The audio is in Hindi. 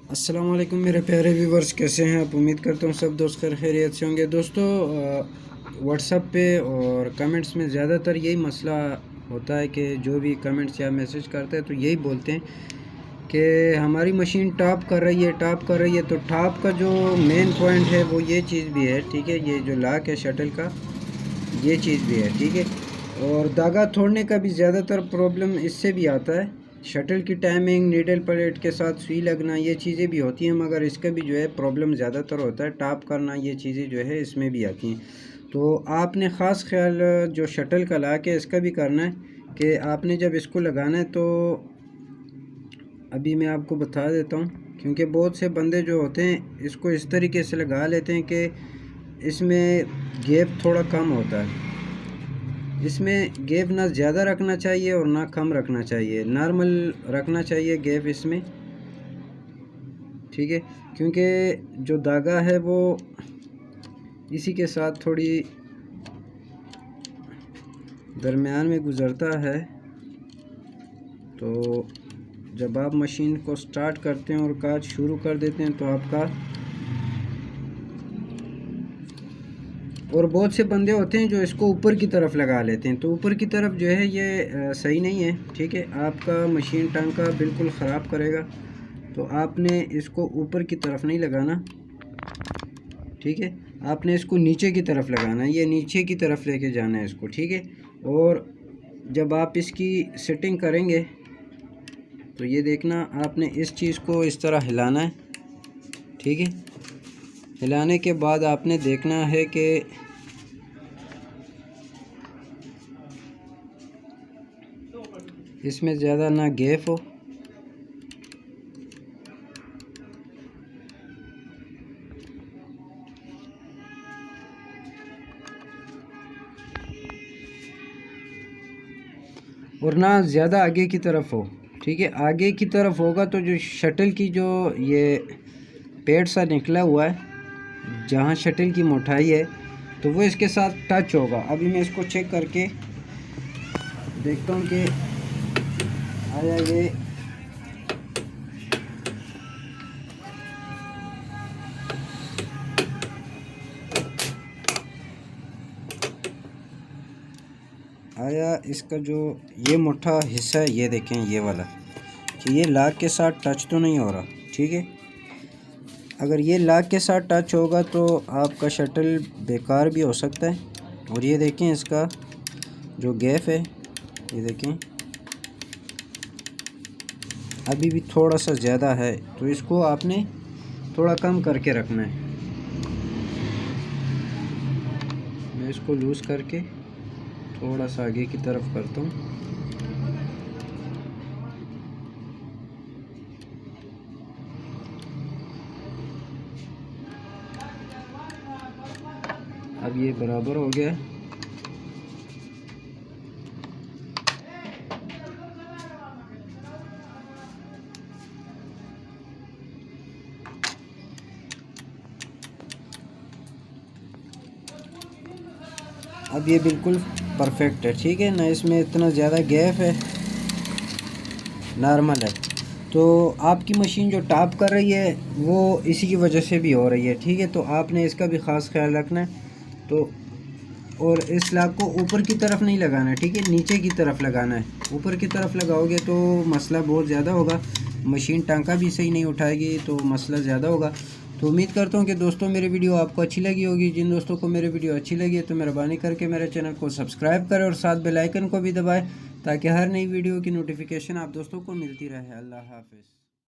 अस्सलाम वालेकुम मेरे प्यारे व्यूवर्स, कैसे हैं आप? उम्मीद करता हूँ सब दोस्त खैरियत से होंगे। दोस्तों, व्हाट्सएप पे और कमेंट्स में ज़्यादातर यही मसला होता है कि जो भी कमेंट्स या मैसेज करते हैं तो यही बोलते हैं कि हमारी मशीन टॉप कर रही है, टॉप कर रही है। तो टॉप का जो मेन पॉइंट है वो ये चीज़ भी है, ठीक है। ये जो लॉक है शटल का, ये चीज़ भी है, ठीक है। और धागा तोड़ने का भी ज़्यादातर प्रॉब्लम इससे भी आता है। शटल की टाइमिंग, नीडल प्लेट के साथ सुई लगना, ये चीज़ें भी होती हैं, मगर इसका भी जो है प्रॉब्लम ज़्यादातर होता है। टॉप करना, ये चीज़ें जो है इसमें भी आती हैं। तो आपने ख़ास ख्याल जो शटल का लॉक है इसका भी करना है कि आपने जब इसको लगाना है तो अभी मैं आपको बता देता हूँ, क्योंकि बहुत से बंदे जो होते हैं इसको इस तरीके से लगा लेते हैं कि इसमें गैप थोड़ा कम होता है। इसमें गैप ना ज़्यादा रखना चाहिए और ना कम रखना चाहिए, नॉर्मल रखना चाहिए गैप इसमें, ठीक है। क्योंकि जो धागा है वो इसी के साथ थोड़ी दरमियान में गुज़रता है। तो जब आप मशीन को स्टार्ट करते हैं और काज शुरू कर देते हैं तो आपका, और बहुत से बंदे होते हैं जो इसको ऊपर की तरफ लगा लेते हैं। तो ऊपर की तरफ जो है ये सही नहीं है, ठीक है। आपका मशीन टांका बिल्कुल ख़राब करेगा। तो आपने इसको ऊपर की तरफ नहीं लगाना, ठीक है। आपने इसको नीचे की तरफ लगाना है, ये नीचे की तरफ लेके जाना है इसको, ठीक है। और जब आप इसकी सेटिंग करेंगे तो ये देखना, आपने इस चीज़ को इस तरह हिलाना है, ठीक है। हिलाने के बाद आपने देखना है कि इसमें ज़्यादा ना गैप हो, और ना ज़्यादा आगे की तरफ हो, ठीक है। आगे की तरफ होगा तो जो शटल की जो ये पेड़ सा निकला हुआ है, जहाँ शटल की मोटाई है, तो वो इसके साथ टच होगा। अभी मैं इसको चेक करके देखता हूँ कि आया ये आया। इसका जो ये मोटा हिस्सा है, ये देखें, ये वाला, कि ये लॉक के साथ टच तो नहीं हो रहा, ठीक है। अगर ये लॉक के साथ टच होगा तो आपका शटल बेकार भी हो सकता है। और ये देखें, इसका जो गैप है, ये देखें अभी भी थोड़ा सा ज़्यादा है, तो इसको आपने थोड़ा कम करके रखना है। मैं इसको लूज़ करके थोड़ा सा आगे की तरफ करता हूँ। अब ये बराबर हो गया है। अब ये बिल्कुल परफेक्ट है, ठीक है ना। इसमें इतना ज़्यादा गैप है, नॉर्मल है। तो आपकी मशीन जो टॉप कर रही है वो इसी की वजह से भी हो रही है, ठीक है। तो आपने इसका भी ख़ास ख्याल रखना है। तो और इस लॉक को ऊपर की तरफ नहीं लगाना है, ठीक है, नीचे की तरफ लगाना है। ऊपर की तरफ लगाओगे तो मसला बहुत ज़्यादा होगा, मशीन टांका भी सही नहीं उठाएगी, तो मसला ज़्यादा होगा। तो उम्मीद करता हूँ कि दोस्तों मेरी वीडियो आपको अच्छी लगी होगी। जिन दोस्तों को मेरी वीडियो अच्छी लगी है तो मेहरबानी करके मेरे चैनल को सब्सक्राइब करें और साथ बेल आइकन को भी दबाएं, ताकि हर नई वीडियो की नोटिफिकेशन आप दोस्तों को मिलती रहे। अल्लाह हाफ़िज़।